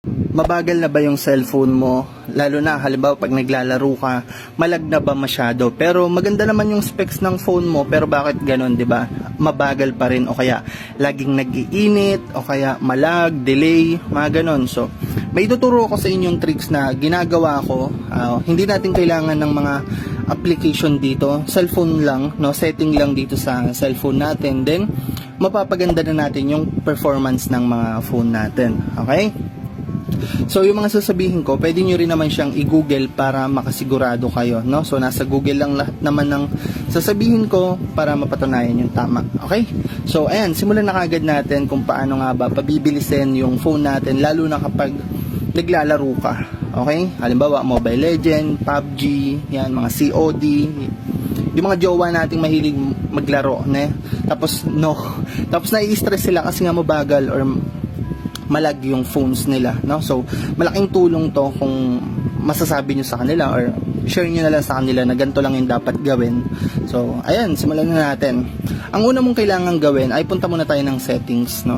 Mabagal na ba yung cellphone mo? Lalo na halimbawa pag naglalaro ka, malag na ba masyado? Pero maganda naman yung specs ng phone mo, pero bakit ganon, 'di ba? Mabagal pa rin o kaya laging nag-iinit o kaya malag, delay, mga ganon. So, may tuturo ko sa inyong tricks na ginagawa ko. Hindi natin kailangan ng mga application dito, cellphone lang, no, setting lang dito sa cellphone natin. Then mapapaganda na natin yung performance ng mga phone natin. Okay? So yung mga sasabihin ko, pwede nyo rin naman siyang i-google para makasigurado kayo, no? So nasa Google lang lahat naman ng sasabihin ko para mapatunayan yung tama. Okay? So ayan, simulan na kagad natin kung paano nga ba pabibilisin yung phone natin, lalo na kapag naglalaro ka. Okay? Halimbawa, Mobile Legend, PUBG, yan, mga COD, yung mga jowa nating mahilig maglaro, ne? Tapos nai-stress sila kasi nga mabagal or malag yung phones nila, no? So malaking tulong to kung masasabi nyo sa kanila or share nyo na lang sa kanila na ganito lang yung dapat gawin. So ayan, simulan na natin. Ang una mong kailangan gawin ay punta muna tayo ng settings, no?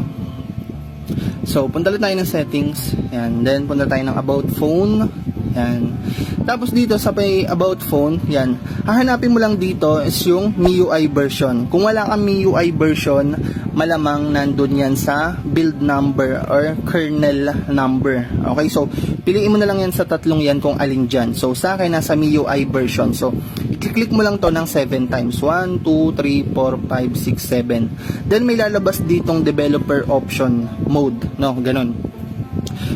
So punta tayo ng settings, yan. Then punta tayo ng about phone, yan. Tapos dito sa may about phone, yan, hahanapin mo lang dito is yung MIUI version. Kung wala kang MIUI version, malamang nandun yan sa build number or kernel number. Okay, so piliin mo na lang yan sa tatlong yan kung alin dyan. So sa akin, nasa MIUI version. So i-click mo lang to ng 7 times. 1, 2, 3, 4, 5, 6, 7. Then may lalabas ditong developer option mode, no, ganun.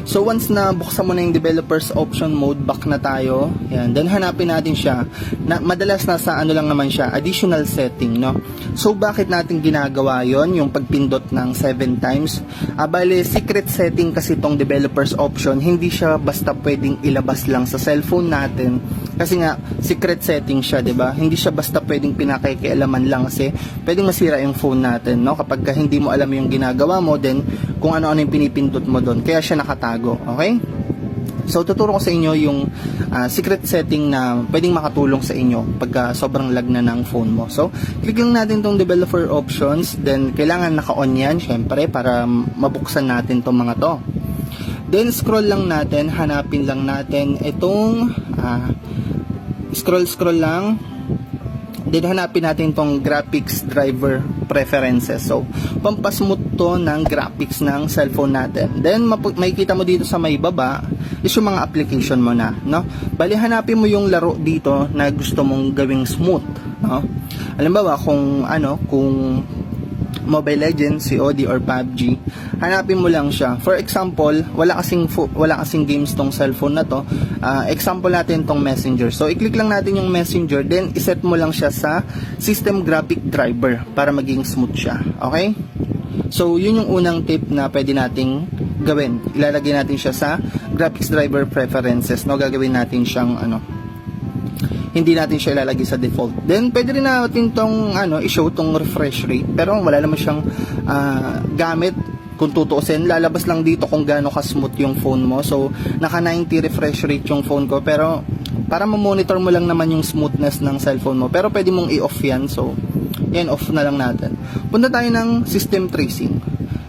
So once na buksan mo na yung developers option mode, back na tayo. Yan, then hanapin natin siya. Madalas nasa ano lang naman siya, additional setting, no. So bakit natin ginagawa 'yon, yung pagpindot ng 7 times? Bale, secret setting kasi tong developers option, hindi siya basta pwedeng ilabas lang sa cellphone natin. Kasi nga secret setting siya, 'di ba? Hindi siya basta pwedeng pinakikialaman lang kasi pwedeng masira yung phone natin, no? Kapag hindi mo alam yung ginagawa mo, then kung ano-ano yung pinipindot mo doon. Kaya siya nakatago, okay? So tuturo ko sa inyo yung secret setting na pwedeng makatulong sa inyo pagka sobrang lag na ng phone mo. So click lang natin tong developer options, then kailangan naka-on yan syempre para mabuksan natin tong mga to. Then scroll lang natin, hanapin lang natin itong scroll lang. Then hanapin natin tong graphics driver preferences. So pampasmooth to ng graphics ng cellphone natin. Then makikita mo dito sa may baba is yung mga application mo na, no? Bali hanapin mo yung laro dito na gusto mong gawing smooth, no? Halimbawa kung Mobile Legends, COD or PUBG, hanapin mo lang siya. For example, wala kasing games tong cellphone na to. Example natin tong Messenger. So i-click lang natin yung Messenger, then iset mo lang siya sa system graphic driver para maging smooth siya. Okay? So yun yung unang tip na pwede nating gawin. Ilalagay natin siya sa graphics driver preferences, no? Gagawin natin siyang hindi natin siya ilalagay sa default. Then pwede rin natin tong i-show tong refresh rate, pero wala naman siyang gamit. Kung tutuusin, lalabas lang dito kung gaano ka-smooth yung phone mo. So naka 90 refresh rate yung phone ko, pero para ma-monitor mo lang naman yung smoothness ng cellphone mo. Pero pwede mong i-off yan. So yan, off na lang natin. Punta tayo ng system tracing.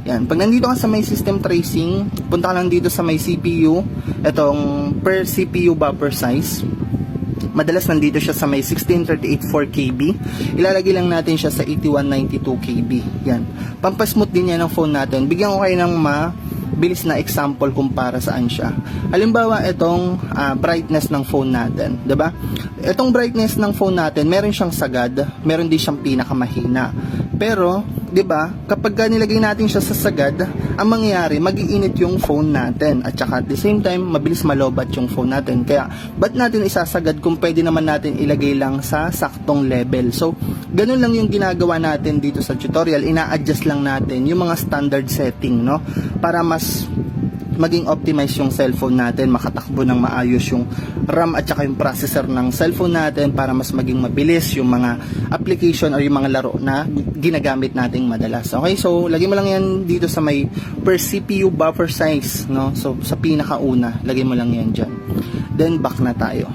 Yan, pag nandito ka sa may system tracing, punta ka lang dito sa may CPU, itong per CPU buffer size. Madalas nandito siya sa may 16384 KB. Ilalagay lang natin siya sa 8192 KB. Yan. Pampasmooth din yan ng phone natin. Bigyan ko kayo ng mabilis na example kung para saan siya. Halimbawa, itong brightness ng phone natin. Diba? Itong brightness ng phone natin, meron siyang sagad, meron din siyang pinakamahina. Pero, 'di ba? Kapag nilagay natin siya sa sagad, ang mangyayari, mag-iinit yung phone natin at saka at the same time, mabilis malobat yung phone natin. Kaya, ba't natin isasagad kung pwede naman natin ilagay lang sa saktong level? So, ganun lang yung ginagawa natin dito sa tutorial. Ina-adjust lang natin yung mga standard setting, no? Para mas maging optimize yung cellphone natin, makatakbo ng maayos yung RAM at saka yung processor ng cellphone natin para mas maging mabilis yung mga application o yung mga laro na ginagamit nating madalas. Okay, so lagay mo lang yan dito sa may per CPU buffer size, no? So sa pinakauna, lagay mo lang yan dyan. Then back na tayo.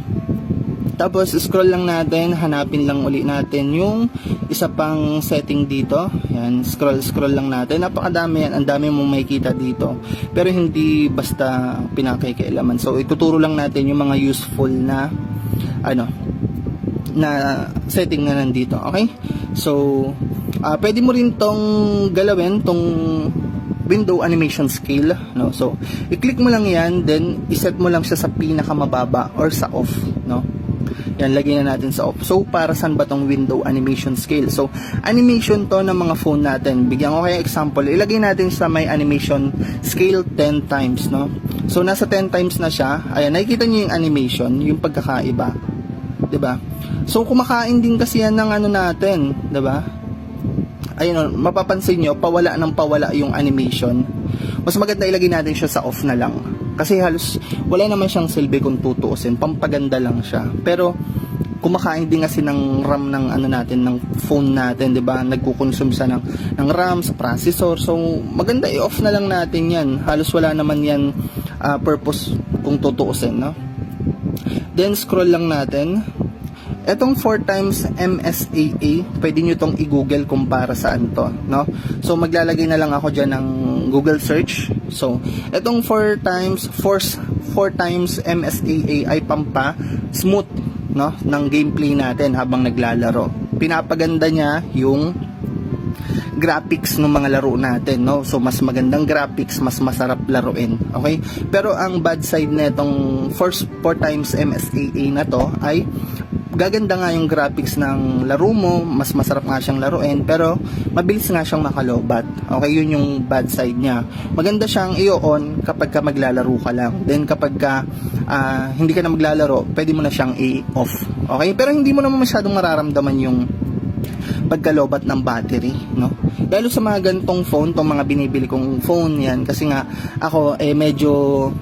Tapos scroll lang natin, hanapin lang uli natin yung isa pang setting dito. Yan, scroll lang natin. Napakadami yan, ang dami mong makikita dito. Pero hindi basta pinakikialaman. So ituturo lang natin yung mga useful na na setting na nandito. Okay? So pwede mo rin tong galawin, tong window animation scale, no? So i-click mo lang yan, then iset mo lang siya sa pinakamababa or sa off, no? Yan, lagay na natin sa off. So, para saan ba tong window animation scale? So, animation to ng mga phone natin. Bigyan ko kayo example. Ilagay natin sa may animation scale 10 times, no? So, nasa 10 times na siya. Ayan, nakikita niyo yung animation, yung pagkakaiba. 'Di ba? So, kumakain din kasi yan ng natin, 'di ba? Ayun, mapapansin nyo, pawala ng pawala yung animation. Mas maganda ilagay natin siya sa off na lang. Kasi halos wala naman siyang silbi kung tutuusin, pampaganda lang siya. Pero kumakain din kasi ng RAM ng natin, ng phone natin, 'di ba? Nagko-consume siya ng RAM sa processor. So maganda i-off na lang natin 'yan. Halos wala naman 'yan purpose kung tutuusin, no? Then scroll lang natin. Etong 4 times MSAA, pwede nyo tong i-google kung para saan to, no? So maglalagay na lang ako dyan ng Google search. So etong 4 times MSAA ay pampa smooth, no, ng gameplay natin habang naglalaro. Pinapaganda niya yung graphics ng mga laro natin, no? So mas magandang graphics, mas masarap laruin, okay? Pero ang bad side nitong 4 times MSAA na to ay gaganda nga yung graphics ng laro mo, mas masarap nga siyang laruin, pero mabilis nga siyang makalobat. Okay, yun yung bad side niya. Maganda siyang i-on kapag ka maglalaro ka lang. Then kapag ka hindi ka na maglalaro, pwede mo na siyang i-off. Okay, pero hindi mo naman masyadong mararamdaman yung pagkalobat ng battery, no? Lalo sa mga gantong phone, tong mga binibili kong phone yan, kasi nga ako medyo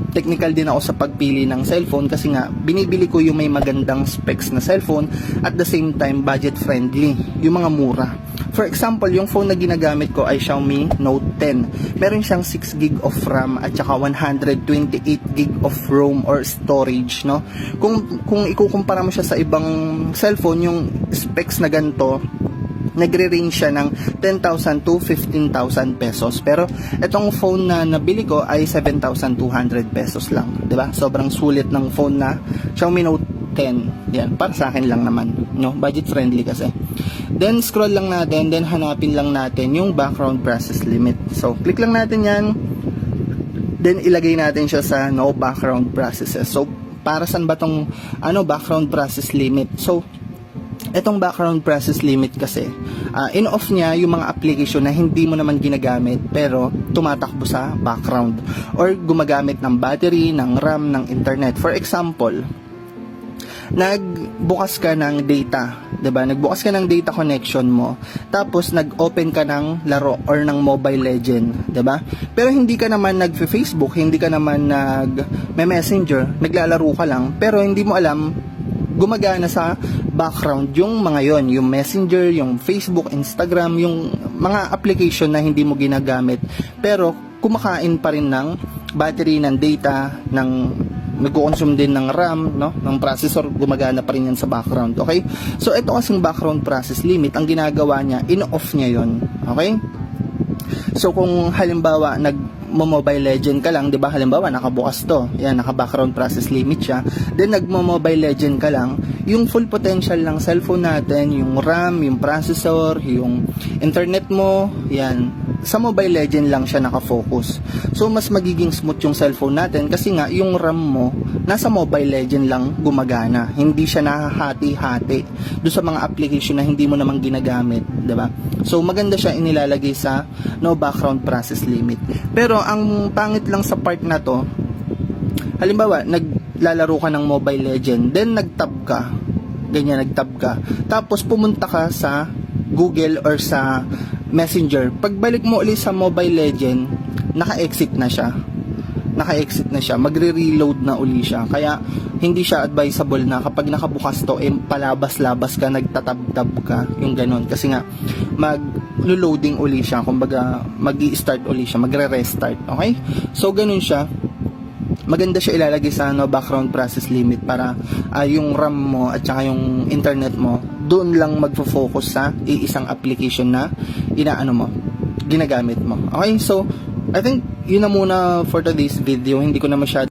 technical din ako sa pagpili ng cellphone, kasi nga binibili ko yung may magandang specs na cellphone at the same time budget friendly, yung mga mura. For example, yung phone na ginagamit ko ay Xiaomi Note 10. Meron siyang 6GB of RAM at saka 128GB of ROM or storage, no? Kung ikukumpara mo siya sa ibang cellphone, yung specs na ganito, nagre-range siya ng 10,000 to 15,000 pesos. Pero itong phone na nabili ko ay 7,200 pesos lang, 'di ba? Sobrang sulit ng phone na Xiaomi Note 10. Yan, para sa akin lang naman, no? Budget friendly kasi. Then scroll lang natin, then hanapin lang natin yung background process limit. So click lang natin 'yan. Then ilagay natin siya sa no background processes. So para saan ba tong background process limit? So etong background process limit kasi, in-off niya yung mga application na hindi mo naman ginagamit pero tumatakbo sa background or gumagamit ng battery, ng RAM, ng internet. For example, nagbukas ka ng data, 'di ba? Nagbukas ka ng data connection mo, tapos nag-open ka ng laro or ng Mobile Legend, 'di ba? Pero hindi ka naman nag-Facebook, hindi ka naman nag-Messenger, naglalaro ka lang, pero hindi mo alam gumagana sa background yung mga yung Messenger, yung Facebook, Instagram, yung mga application na hindi mo ginagamit pero kumakain pa rin ng battery, ng data, nag-consume din ng RAM, no, ng processor, gumagana pa rin yan sa background. Okay, so ito kasing background process limit, ang ginagawa niya, in-off niya yon. Okay, so kung halimbawa Mobile Legend ka lang, 'di ba? Halimbawa nakabukas to. Yan, naka-background process limit siya. Then Mobile Legend ka lang, yung full potential ng cellphone natin, yung RAM, yung processor, yung internet mo, yan, sa Mobile Legend lang siya nakafocus. So mas magiging smooth yung cellphone natin kasi nga yung RAM mo nasa Mobile Legend lang gumagana. Hindi siya nahahati-hati doon sa mga application na hindi mo naman ginagamit, 'di ba? So maganda siya inilalagay sa no background process limit. Pero ang pangit lang sa part na to, halimbawa naglalaro ka ng Mobile Legend, then nag-tab ka, tapos pumunta ka sa Google or sa Messenger. Pagbalik mo ulit sa Mobile Legend, naka-exit na siya, magre-reload na uli siya. Kaya hindi siya advisable na kapag nakabukas to, palabas-labas ka, nagtatab-tab ka, yung ganon. Kasi nga mag-loading uli siya, kumbaga mag-i-start uli siya, magre-restart. Okay, so ganon siya. maganda siya ilalagay sa background process limit para yung RAM mo at saka yung internet mo doon lang magfo-focus sa iisang application na ginagamit mo. Okay, so I think yun na muna for today's video. Hindi ko na masyado